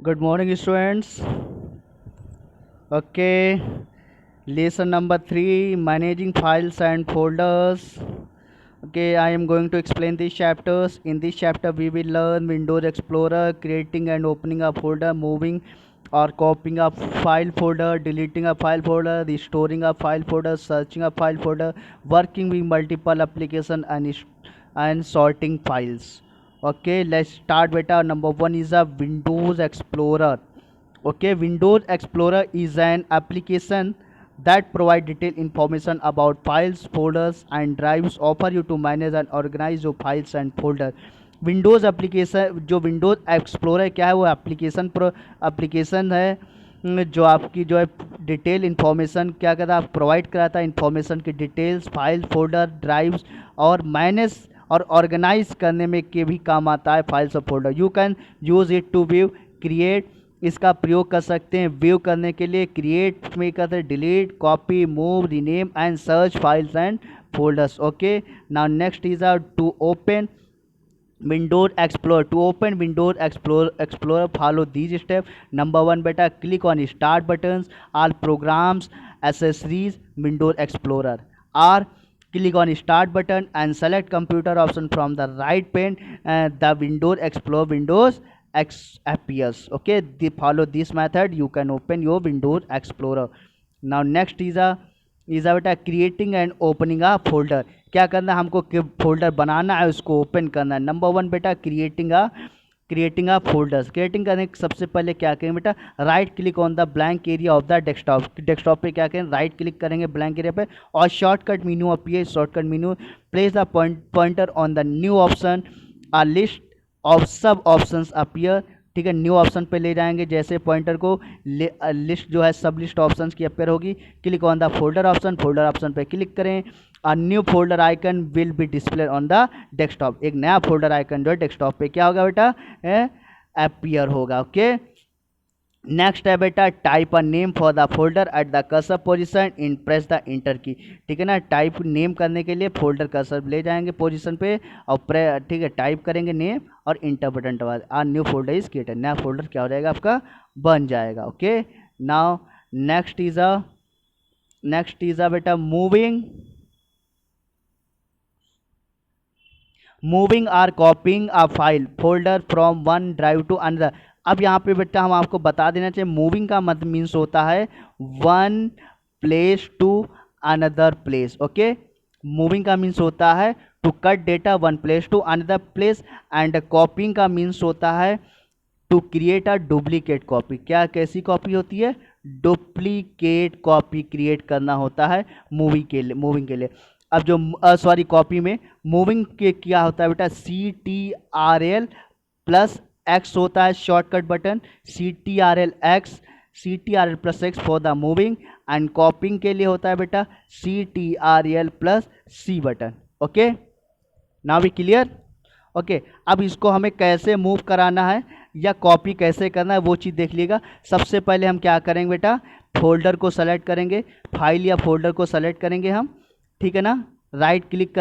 Good morning, students. Okay, lesson number 3, managing files and folders. Okay, I am going to explain these chapters. In this chapter, we will learn Windows Explorer, creating and opening a folder, moving or copying a file folder, deleting a file folder, restoring a file folder, searching a file folder, working with multiple applications and sorting files. Okay, let's start. Beta, number 1 is a Windows Explorer. Okay, Windows Explorer is an application that provide detailed information about files, folders and drives, offer you to manage and organize your files and folder. Windows application जो Windows explorer क्या है, वो application है जो आपकी जो है detail information क्या करता है, आप प्रोवाइड कराता है इन्फॉर्मेशन की डिटेल्स, फाइल, फोल्डर, ड्राइव्स और मैनेज और ऑर्गेनाइज करने में के भी काम आता है फाइल्स और folder. You can use it to view, create, इसका प्रयोग कर सकते हैं व्यू करने के लिए, क्रिएट में करते हैं, delete, copy, move, rename and search files and folders. Okay, now next is to open Windows Explorer. To open Windows Explorer, follow these steps. Number 1, beta, click on start buttons, all programs, accessories, Windows Explorer. Or click on start button and select computer option from the right pane. The Windows Explorer Windows X appears. Okay, follow this method, you can open your Windows Explorer. Now next is a बेटा creating and opening a folder. क्या करना है, हमको folder बनाना है, उसको open करना है. Number 1 बेटा क्रिएटिंग अ फोल्डर्स. क्रिएटिंग करने के सबसे पहले क्या करेंगे बेटा, right click on the blank area of the desktop पे क्या करें, राइट क्लिक करेंगे ब्लैंक एरिया पे और shortcut menu appear. Shortcut menu, place the pointer on the new option, a list of सब ऑप्शंस अपीयर. ठीक है, न्यू ऑप्शन पे ले जाएंगे, जैसे पॉइंटर को लिस्ट जो है सब लिस्ट ऑप्शन की अपेयर होगी. Click on the folder option पे क्लिक करें. A new folder icon will be display on the desktop. एक नया फोल्डर आइकन जो है डेस्कटॉप पे क्या होगा बेटा, अपीयर होगा. ओके, नेक्स्ट है बेटा type a name for the folder at the cursor position in press the inter की. ठीक है ना, टाइप नेम करने के लिए फोल्डर कर्सर ले जाएंगे पोजीशन पे और ठीक है टाइप करेंगे नेम और इंटर बटन दबा. A new folder is created, नया फोल्डर क्या हो जाएगा आपका, बन जाएगा. Okay, now next is a बेटा moving or copying a file folder from one drive to another. अब यहाँ पे बेटा हम आपको बता देना चाहिए, मूविंग का मतलब मीन्स होता है one place to another place. Okay, moving का मीन्स होता है to cut data one place to another place. And copying का मीन्स होता है to create a duplicate copy. क्या कैसी कॉपी होती है, डुप्लीकेट कॉपी क्रिएट करना होता है मूविंग के लिए. अब जो सॉरी कॉपी में मूविंग के क्या होता है बेटा, CTRL प्लस एक्स होता है shortcut button, CTRL plus x for the moving. And copying के लिए होता है बेटा CTRL plus C button. Okay, now we clear. Okay, अब इसको हमें कैसे मूव कराना है या कॉपी कैसे करना है वो चीज़ देख लीजिएगा. सबसे पहले हम क्या करेंगे बेटा, फोल्डर को सेलेक्ट करेंगे, फाइल या फोल्डर को सेलेक्ट करेंगे हम. ठीक है ना, राइट क्लिक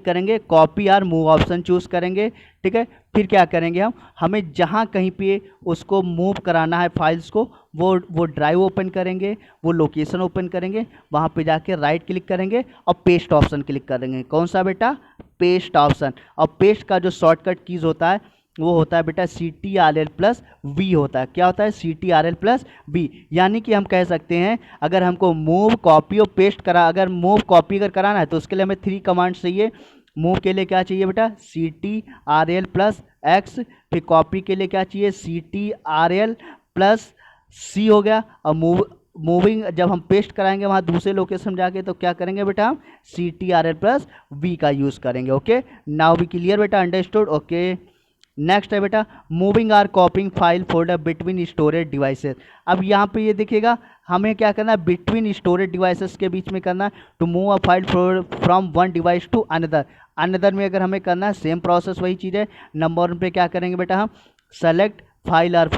करेंगे, कॉपी और मूव ऑप्शन चूज करेंगे. ठीक है, फिर क्या करेंगे हमें जहाँ कहीं पे उसको मूव कराना है फाइल्स को, वो ड्राइव ओपन करेंगे, वो लोकेशन ओपन करेंगे, वहाँ पे जाके राइट क्लिक करेंगे और पेस्ट ऑप्शन क्लिक करेंगे. कौन सा बेटा, पेस्ट ऑप्शन. और पेस्ट का जो शॉर्टकट कीज होता है वो होता है बेटा CTRL प्लस V होता है. क्या होता है, CTRL प्लस V. यानी कि हम कह सकते हैं अगर हमको मूव कॉपी और पेस्ट अगर मूव कॉपी कराना है तो उसके लिए हमें 3 कमांड्स चाहिए. मूव के लिए क्या चाहिए बेटा, CTRL प्लस X. फिर कॉपी के लिए क्या चाहिए, CTRL प्लस C हो गया. और मूविंग जब हम पेस्ट कराएंगे वहाँ दूसरे लोकेशन जाके तो क्या करेंगे बेटा, हम CTRL प्लस V का यूज़ करेंगे. ओके, नाउ वी क्लियर बेटा, अंडरस्टूड. ओके, नेक्स्ट है बेटा moving or copying file folder between storage devices. अब यहाँ पे ये देखिएगा हमें क्या करना है, बिटवीन स्टोरेज डिवाइसेस के बीच में करना है. To move a file from one device to another में अगर हमें करना है सेम प्रोसेस वही चीज़ है. नंबर 1 पे क्या करेंगे बेटा, हम select file or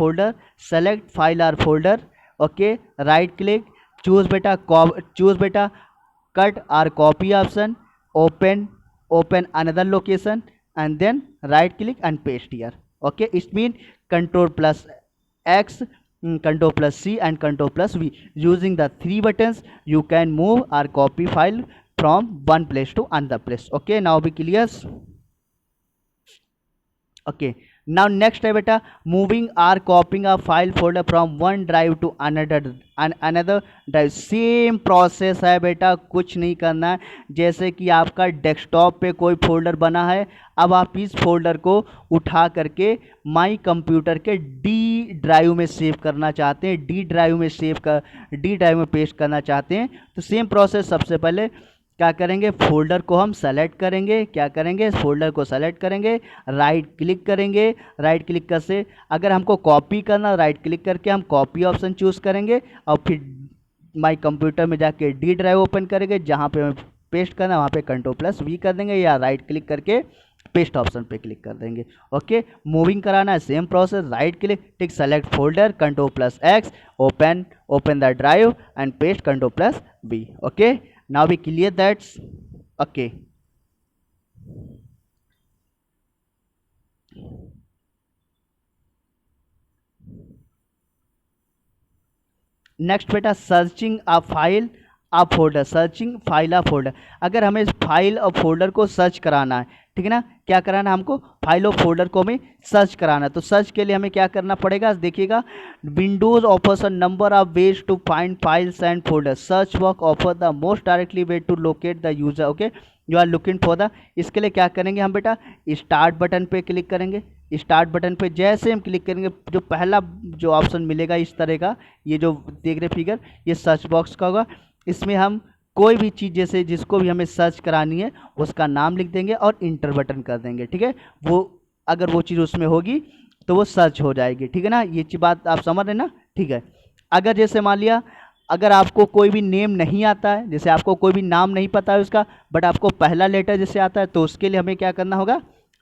folder. Okay, right click, choose बेटा cut or copy option, open another location and then right click and paste here. Okay, it means control plus X, control plus C and control plus V. Using the three buttons you can move or copy file from one place to another place. Okay, now be clear. Okay, now next है बेटा moving or copying a file folder from one drive to another drive. Same process है बेटा, कुछ नहीं करना है. जैसे कि आपका डेस्कटॉप पे कोई फोल्डर बना है, अब आप इस फोल्डर को उठा करके माई कंप्यूटर के डी ड्राइव में सेव करना चाहते हैं, डी ड्राइव में पेस्ट करना चाहते हैं. तो सेम प्रोसेस, सबसे पहले क्या करेंगे, फोल्डर को हम सेलेक्ट करेंगे. क्या करेंगे, फोल्डर को सेलेक्ट करेंगे, राइट क्लिक करेंगे. राइट क्लिक कर से अगर हमको कॉपी करना, राइट क्लिक करके हम कॉपी ऑप्शन चूज़ करेंगे और फिर माई कंप्यूटर में जाके डी ड्राइव ओपन करेंगे. जहाँ पे हमें पेस्ट करना वहाँ पे कंट्रोल प्लस वी कर देंगे या राइट क्लिक करके पेस्ट ऑप्शन पे क्लिक कर देंगे. ओके, मूविंग कराना है same process, right click, tick, select folder, control plus X, open the drive and paste control plus V. Okay, now we clear that. Okay, next बेटा searching a file a folder. Searching file a folder, अगर हमें file और folder को search कराना है, ठीक है ना, क्या कराना है हमको, फाइल और फोल्डर को हमें सर्च कराना है. तो सर्च के लिए हमें क्या करना पड़ेगा, देखिएगा, Windows offers a number of ways to find files and folder. Search work offer the most directly way to locate the user. Okay, you are looking for the, इसके लिए क्या करेंगे हम बेटा, स्टार्ट बटन पे क्लिक करेंगे. Start button पे जैसे हम क्लिक करेंगे, जो पहला जो ऑप्शन मिलेगा इस तरह का, ये जो देख रहे फिगर, ये सर्च बॉक्स का होगा. इसमें हम कोई भी चीज़, जैसे जिसको भी हमें सर्च करानी है उसका नाम लिख देंगे और इंटर बटन कर देंगे. ठीक है, वो अगर वो चीज़ उसमें होगी तो वो सर्च हो जाएगी. ठीक है ना, ये चीज़ बात आप समझ रहे ना. ठीक है, अगर जैसे मान लिया अगर आपको कोई भी नेम नहीं आता है, जैसे आपको कोई भी नाम नहीं पता है उसका, बट आपको पहला लेटर जैसे आता है, तो उसके लिए हमें क्या करना होगा.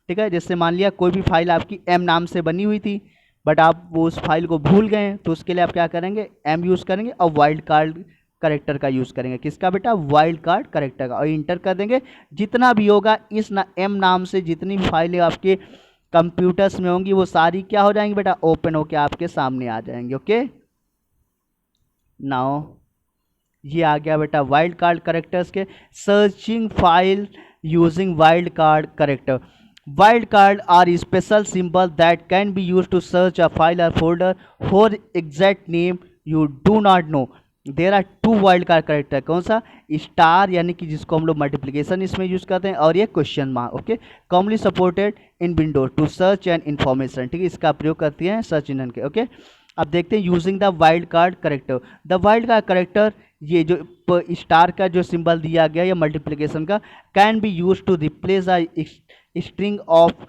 ठीक है, जैसे मान लिया कोई भी फाइल आपकी एम नाम से बनी हुई थी, बट आप वो उस फाइल को भूल गए हैं, तो उसके लिए आप क्या करेंगे, एम यूज़ करेंगे और वाइल्ड कार्ड करेक्टर का यूज़ करेंगे. किसका बेटा, वाइल्ड कार्ड करेक्टर का, और इंटर कर देंगे. जितना भी होगा इस एम नाम से जितनी भी फाइलें आपके कंप्यूटर्स में होंगी वो सारी क्या हो जाएंगी बेटा, ओपन होके आपके सामने आ जाएंगे. ओके, नाउ ये आ गया बेटा वाइल्ड कार्ड करेक्टर्स के. Searching file using wild card character. Wild card are special symbol that can be use to search a file और folder for exact name you do not know. There are two wild card character. कौन सा, star यानी कि जिसको हम लोग multiplication इसमें use करते हैं, और ये question mark. Okay, commonly supported in Windows to search and information. ठीक है, इसका प्रयोग करती हैं सर्च इंजन के. ओके, अब देखते हैं using the wild card character. The wild card character, ये जो स्टार का जो सिंबल दिया गया या मल्टीप्लिकेशन का, can be use to replace a string of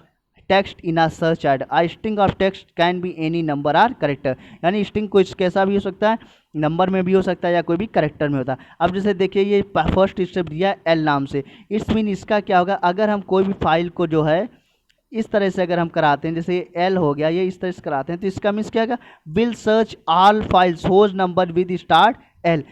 text in a search add. A string of text can be any number or character. यानी string कुछ कैसा भी हो सकता है, नंबर में भी हो सकता है या कोई भी करेक्टर में होता है. अब जैसे देखिए ये फर्स्ट स्टेप दिया एल नाम से, इट्स मीन इसका क्या होगा, अगर हम कोई भी फाइल को जो है इस तरह से अगर हम कराते हैं, जैसे एल हो गया, ये इस तरह से कराते हैं, तो इसका मीन्स क्या होगा, will search all files whose number with start L.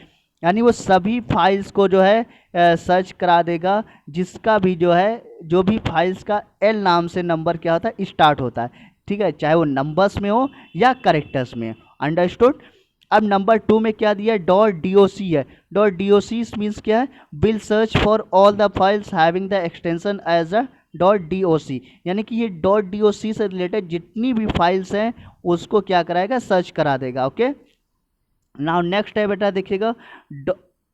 यानी वो सभी फाइल्स को जो है सर्च करा देगा जिसका भी जो है, जो भी फाइल्स का एल नाम से नंबर क्या होता है, स्टार्ट होता है. ठीक है, चाहे वो नंबर्स में हो या करेक्टर्स में. अंडरस्टूड. अब नंबर 2 में क्या दिया है, .doc है. .doc मीन्स क्या है, will search for all the files having the extension as a .doc. यानी कि ये .doc से रिलेटेड जितनी भी फाइल्स हैं उसको क्या कराएगा, सर्च करा देगा. ओके, नाउ नेक्स्ट है बेटा देखिएगा,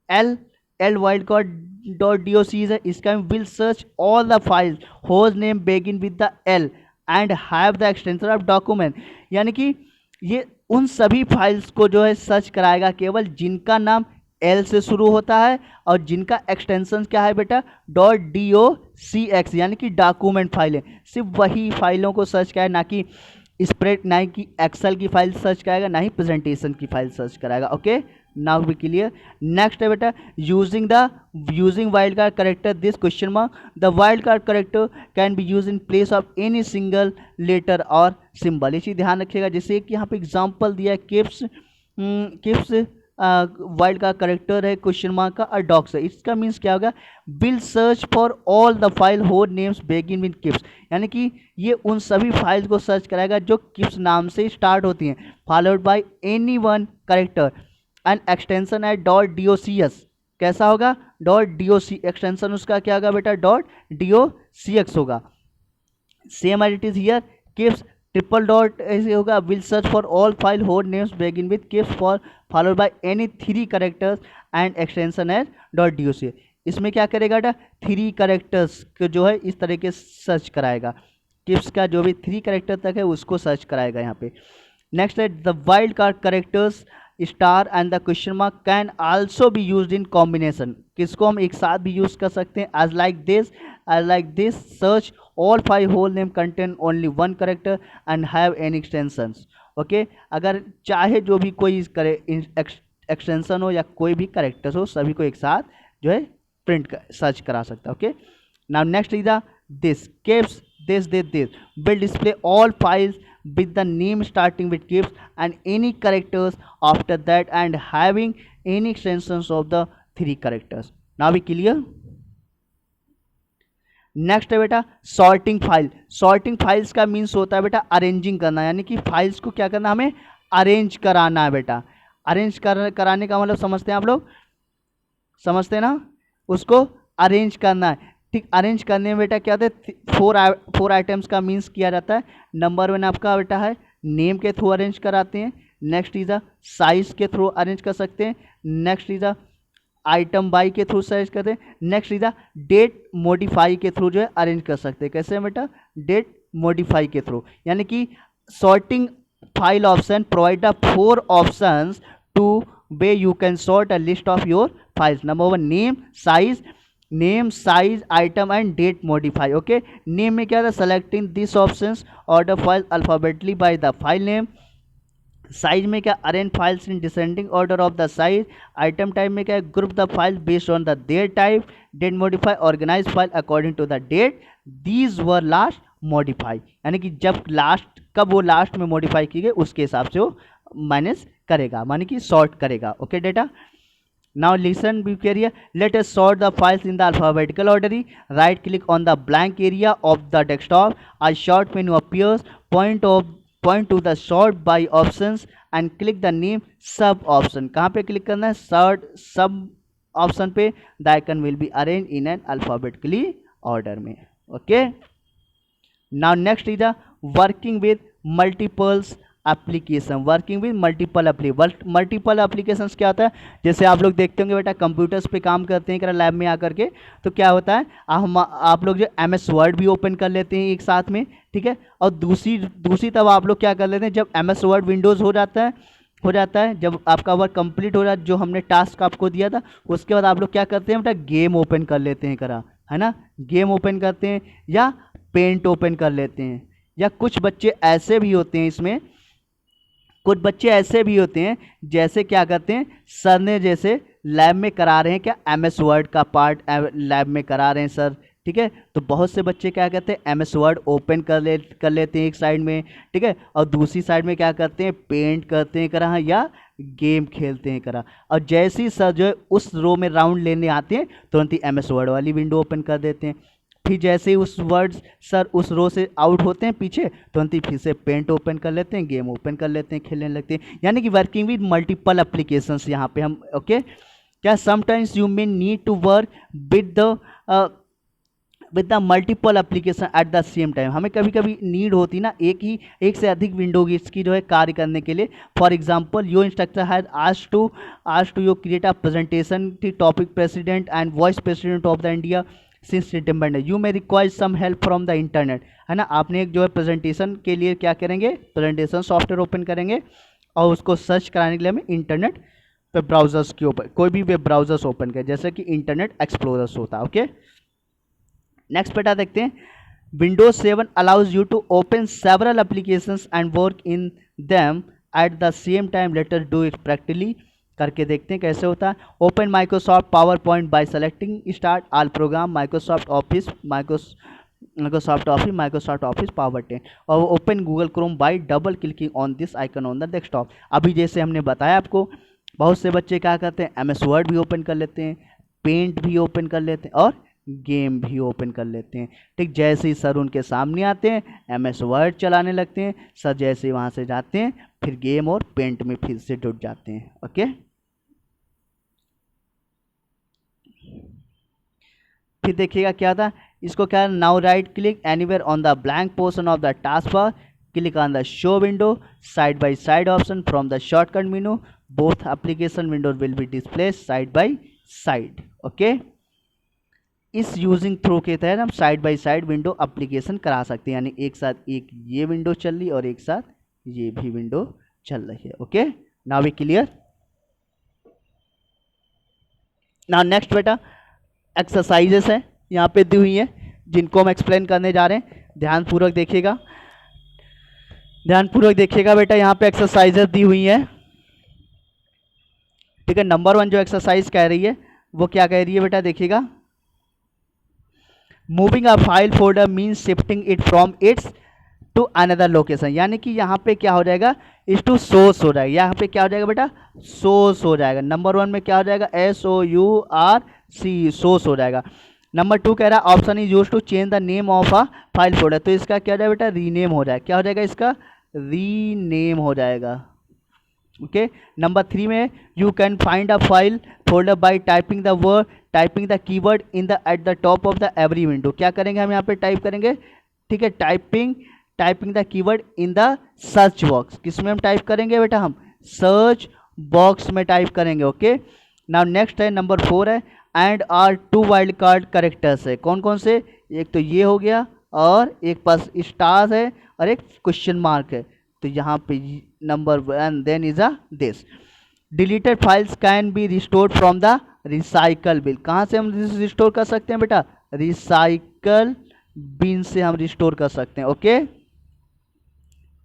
एल वाइल्ड कार्ड .doc है, इसका will search all the files whose name begin with the L and have the extension of document. यानी कि ये उन सभी फाइल्स को जो है सर्च कराएगा केवल जिनका नाम एल से शुरू होता है और जिनका एक्सटेंशन क्या है बेटा, .docx, यानी कि डॉक्यूमेंट फाइलें. सिर्फ वही फाइलों को सर्च कराएगा, ना कि स्प्रेड, ना कि एक्सेल की फाइल सर्च कराएगा, ना ही प्रेजेंटेशन की फाइल सर्च कराएगा. Okay, now be clear. Next है बेटा using wild card character. This question mark, the wild card character can be use in place of any single letter और symbol. ये चीज़ ध्यान रखिएगा. जैसे कि यहाँ पे एग्जांपल दिया है, किप्स वाइल्ड का करेक्टर है क्वेश्चन मार्क का और डॉग्स है, इसका मीन्स क्या होगा, will search for all the file whose names begin with kips, यानी कि ये उन सभी फाइल्स को सर्च कराएगा जो किप्स नाम से स्टार्ट होती हैं, followed by any one character and extension है dot D O C S, कैसा होगा, dot D O C, extension उसका क्या होगा बेटा, dot D O C X होगा, same as it is here, kips triple dot ऐसे होगा, will search for all file whose names begin with kips for followed by any 3 characters and extension as dot D O C, इसमें क्या करेगा बेटा, 3 characters को जो है इस तरीके से सर्च कराएगा, किप्स का जो भी 3 करेक्टर तक है उसको सर्च कराएगा यहाँ पे। नेक्स्ट है the wild card characters star and the question mark can also be used in combination, किसको हम एक साथ भी यूज कर सकते हैं, as like this search all 5 whole name contain only 1 character and have any extensions, okay, अगर चाहे जो भी कोई करे एक्सटेंशन हो या कोई भी करेक्टर्स हो सभी को एक साथ जो है प्रिंट सर्च करा सकता है, okay. Now next is the this keeps this will display all files with the name starting with keeps and any characters after that and having any extensions of the 3 characters, now we clear। Next है बेटा sorting file, sorting files का means होता है बेटा arranging करना, यानी कि files को क्या करना, हमें अरेंज कराना है बेटा, अरेंज कराने का मतलब समझते हैं आप लोग, समझते हैं ना, उसको अरेंज करना है, ठीक। अरेंज करने में बेटा क्या होता है, 4 आइटम्स का मीन्स किया जाता है। नंबर 1 आपका बेटा है नेम के थ्रू अरेंज कराते हैं, नेक्स्ट इज अ साइज के थ्रू अरेंज कर सकते हैं, next is a item by के थ्रू अरेंज करते हैं, next is a date modify के थ्रू जो है अरेंज कर सकते हैं, कैसे बेटा, डेट मॉडिफाई के थ्रू, यानी कि sorting file option provide the 4 options to way you can sort a list of your files. Number 1 name size item and date modify, okay. Name में क्या था, selecting this options order file alphabetly by the file name, size में क्या, arrange files in descending order of the size, item type में क्या, group the file based on the their type, date modify organise file according to the date, these were last modify, यानी कि जब last कब वो last में modify की गई उसके हिसाब से वो माइनस करेगा, माने कि सॉर्ट करेगा, okay data. Now listen be careful. Let us sort the files in the alphabetical order. Right click on the blank area of the desktop. A short menu appears. Point to the sort by options and click the name sub option. कहाँ पे click करना है, sort sub option पे, the icon will be arranged in an alphabetically order में, okay। Now next is the working with multiples application, working with multiple applications क्या होता है, जैसे आप लोग देखते होंगे बेटा कंप्यूटर्स पे काम करते हैं लैब में आकर के, तो क्या होता है आप लोग जो MS वर्ड भी ओपन कर लेते हैं एक साथ में, ठीक है, और दूसरी तब आप लोग क्या कर लेते हैं, जब MS वर्ड विंडोज़ हो जाता है जब आपका वर्क कंप्लीट हो जाता है, जो हमने टास्क आपको दिया था, उसके बाद आप लोग क्या करते हैं बेटा, गेम ओपन कर लेते हैं है ना, गेम ओपन करते हैं या पेंट ओपन कर लेते हैं, या कुछ बच्चे ऐसे भी होते हैं इसमें, कुछ बच्चे ऐसे भी होते हैं जैसे क्या करते हैं, सर ने जैसे लैब में करा रहे हैं क्या, MS वर्ड का पार्ट लैब में करा रहे हैं सर, ठीक है, तो बहुत से बच्चे क्या करते हैं MS वर्ड ओपन कर लेते हैं एक साइड में, ठीक है, और दूसरी साइड में क्या करते हैं, पेंट करते हैं या गेम खेलते हैं और जैसे ही सर जो है उस रो में राउंड लेने आते हैं तुरंत ही MS वर्ड वाली विंडो ओपन कर देते हैं, फिर जैसे ही उस वर्ड्स सर उस रो से आउट होते हैं पीछे, तुरंत ही फिर से पेंट ओपन कर लेते हैं, गेम ओपन कर लेते हैं, खेलने लगते हैं, यानी कि वर्किंग विद मल्टीपल एप्लीकेशंस यहाँ पे हम, ओके। क्या sometimes you may need to work with the multiple application at the same time, हमें कभी कभी नीड होती ना एक से अधिक विंडोज की जो है कार्य करने के लिए। For example your instructor has asked to you create a presentation the topic president and vice president of the India since independence, you may require some help from the internet, है ना, आपने एक जो है प्रेजेंटेशन के लिए क्या करेंगे, प्रेजेंटेशन सॉफ्टवेयर ओपन करेंगे और उसको सर्च कराने के लिए हमें इंटरनेट पे ब्राउजर्स के ऊपर कोई भी वेब ब्राउजर्स ओपन करें, जैसे कि इंटरनेट एक्सप्लोरर्स होता है, ओके। नेक्स्ट बेटा देखते हैं, Windows 7 allows you to open several applications and work in them at the same time. Let us do it practically करके देखते हैं कैसे होता है। Open Microsoft power point by selecting start all programme, Microsoft office power 10, और open Google Chrome bye double clicking on this icon on the desktop. अभी जैसे हमने बताया आपको बहुत से बच्चे क्या करते हैं, एम एस वर्ड भी ओपन कर लेते हैं, पेंट भी ओपन कर लेते हैं और गेम भी ओपन कर लेते हैं। ठीक, जैसे ही सर उनके सामने आते हैं एम एस वर्ड चलाने लगते हैं, सर जैसे ही वहाँ से जाते हैं फिर गेम और पेंट में फिर से जुट जाते हैं। ओके, फिर देखिएगा क्या था, इसको क्या, now right click anywhere on the blank portion of the task bar, click on the show window side by side option from the shortcut menu, both application Windows will be display side by side. Okay, इस using through के तहत हम side by side window application करा सकते हैं, यानी एक साथ एक ये विंडो चल रही और एक साथ ये भी विंडो चल रही है। Okay, now we clear. Now next बेटा एक्सरसाइजेस है यहाँ पे दी हुई है जिनको हम एक्सप्लेन करने जा रहे हैं, ध्यानपूर्वक देखिएगा, ध्यानपूर्वक देखिएगा बेटा। यहाँ पे एक्सरसाइजेस दी हुई है, ठीक है। नंबर 1 जो एक्सरसाइज कह रही है वो क्या कह रही है बेटा, देखिएगा, moving a file folder means shifting it from its to another location, यानी कि यहाँ पे क्या हो जाएगा, इस टू सोर्स हो जाएगा, यहाँ पे क्या हो जाएगा बेटा, सोर्स हो जाएगा। नंबर 1 में क्या हो जाएगा, SOURC, सोर्स हो जाएगा। नंबर 2 कह रहा है option is use to change the name of a file folder, तो इसका क्या हो जाएगा बेटा, रीनेम हो जाएगा, क्या हो जाएगा, इसका रीनेम हो जाएगा। ओके, नंबर 3 में you can find a file folder by typing the keyword in the at the top of the every window, क्या करेंगे हम यहाँ पे टाइप करेंगे, ठीक है, typing the keyword in the search box, किसमें हम टाइप करेंगे बेटा, हम सर्च बॉक्स में टाइप करेंगे। ओके, नाउ नेक्स्ट है नंबर 4 है and are 2 wild card characters है, कौन कौन से, एक तो ये हो गया और एक पास स्टार है और एक क्वेश्चन मार्क है, तो यहाँ पे number 1 then is a this, deleted files can be restored from the recycle bin, कहाँ से हम रिस्टोर कर सकते हैं बेटा, रिसाइकल बिन से हम रिस्टोर कर सकते हैं। Okay,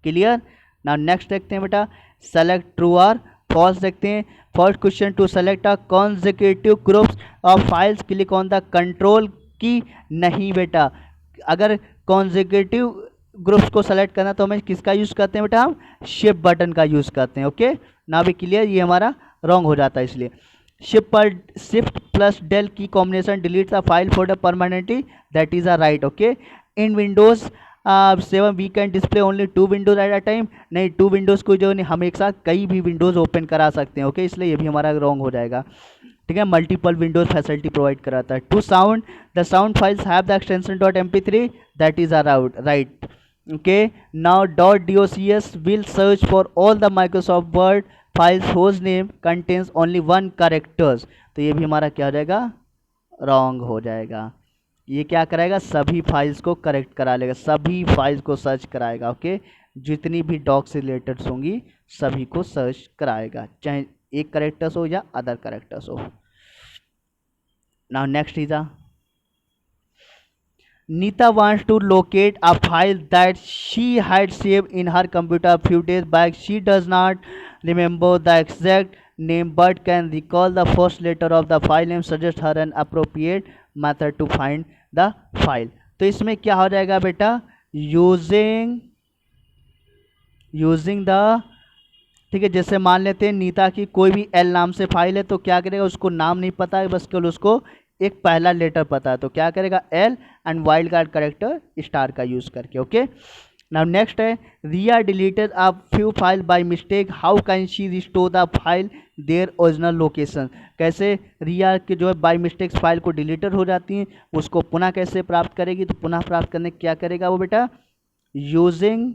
clear. नाउ नेक्स्ट देखते हैं बेटा, सेलेक्ट ट्रू और फॉल्स देखते हैं। First question, to select a consecutive groups of files click on the control key, नहीं बेटा, अगर कॉन्जिक्यूटिव ग्रुप्स को सेलेक्ट करना तो हमें किसका यूज़ करते हैं बेटा, हम शिफ्ट बटन का यूज़ करते हैं। ओके, ना भी क्लियर, ये हमारा रॉन्ग हो जाता है, इसलिए shift plus del key combination delete the file folder permanently, that is a right. Okay, in Windows 7 we can display only 2 windows at a time, नहीं 2 विंडोज़ को जो नहीं हम एक साथ कई भी विंडोज़ ओपन करा सकते हैं। ओके, इसलिए ये भी हमारा रॉन्ग हो जाएगा, ठीक है, मल्टीपल विंडोज फैसिलिटी प्रोवाइड कराता है। To sound the sound files have the extension .mp3, that is a right. Okay, now .docs will search for all the Microsoft Word files whose name contains only 1 characters, तो ये भी हमारा क्या हो जाएगा, wrong हो जाएगा। ये क्या कराएगा, सभी फाइल्स को करेक्ट करा लेगा, सभी फाइल्स को सर्च कराएगा। ओके, जितनी भी डॉक से रिलेटेड होंगी सभी को सर्च कराएगा, चाहे एक करेक्टर्स हो या अदर करेक्टर्स हो। Now next is a Nita wants to locate a file that she had saved in her computer a few days back. She does not remember the exact name but can recall the first letter of the file name. Suggest her an appropriate method to find the file. तो इसमें क्या हो जाएगा बेटा, using the, ठीक है, जैसे मान लेते हैं नीता की कोई भी एल नाम से फाइल है, तो क्या करेगा, उसको नाम नहीं पता है, बस केवल उसको एक पहला लेटर पता है, तो क्या करेगा, L and wild card character star का यूज़ करके। ओके, नाउ नेक्स्ट है, Riya deleted a few file by mistake, how can she restore the file their original location, कैसे रिया के जो है बाय मिस्टेक फाइल को डिलीटेड हो जाती हैं, उसको पुनः कैसे प्राप्त करेगी, तो पुनः प्राप्त करने क्या करेगा वो बेटा, यूजिंग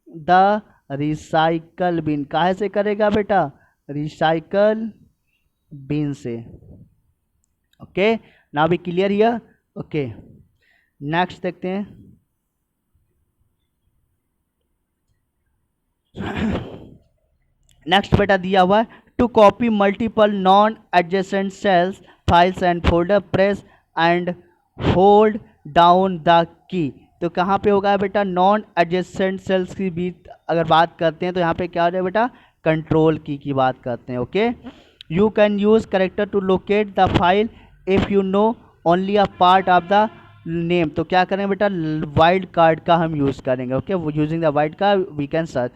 द रिसाइकल बिन, कहाँ से करेगा बेटा, रिसाइकल बिन से। Okay, now be clear here. Okay, next देखते हैं, नेक्स्ट बेटा दिया हुआ है, to copy multiple non adjacent cells files and folder press and hold down the key, तो कहाँ पे होगा बेटा, नॉन एडजेसेंट सेल्स की भी अगर बात करते हैं तो यहाँ पे क्या हो जाए बेटा, कंट्रोल की बात करते हैं। Okay, you can use character to locate the file if you know only a part of the name, तो क्या करेंगे बेटा, वाइल्ड कार्ड का हम यूज़ करेंगे। Okay, using the wild card we can search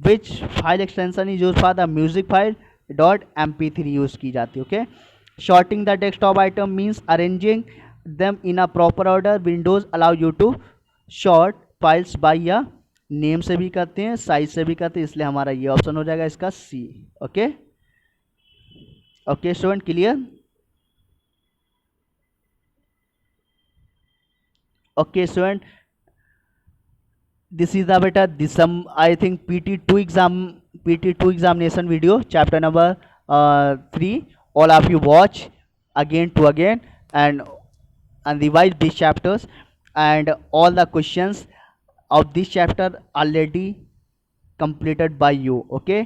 which file extension is use for the music file, .mp3 use की जाती है। Okay, sorting the desktop item means arranging them in a proper order. Windows allow you to short files by या name से भी करते हैं, size से भी करते हैं, इसलिए हमारा ये ऑप्शन हो जाएगा इसका C. Okay okay student, clear? Okay student, this is the beta this some I think pt2 examination video chapter number 3. All of you watch again to again and revise these chapters, and all the questions of this chapter already completed by you. Okay,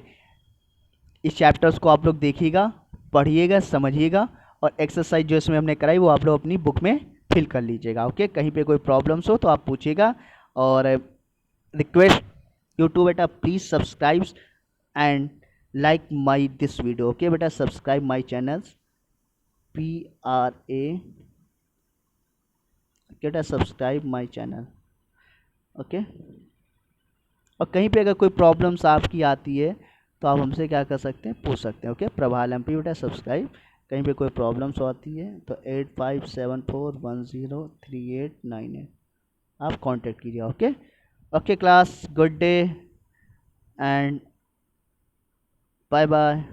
इस chapters को आप लोग देखिएगा, पढ़िएगा, समझिएगा, और exercise जो इसमें हमने कराई वो आप लोग अपनी बुक में फिल कर लीजिएगा। ओके, कहीं पे कोई प्रॉब्लम्स हो तो आप पूछिएगा। और रिक्वेस्ट यू टू बेटा please subscribe and like my this video. Okay बेटा, सब्सक्राइब माई चैनल्स PRA, बेटा सब्सक्राइब माई चैनल। ओके, और कहीं पे अगर कोई प्रॉब्लम्स आपकी आती है तो आप हमसे क्या कर सकते हैं, पूछ सकते हैं। ओके, प्रभाल MP बेटा सब्सक्राइब। कहीं पे कोई प्रॉब्लम्स आती है तो 8574103898 आप कांटेक्ट कीजिए। Okay okay class, good day and bye bye.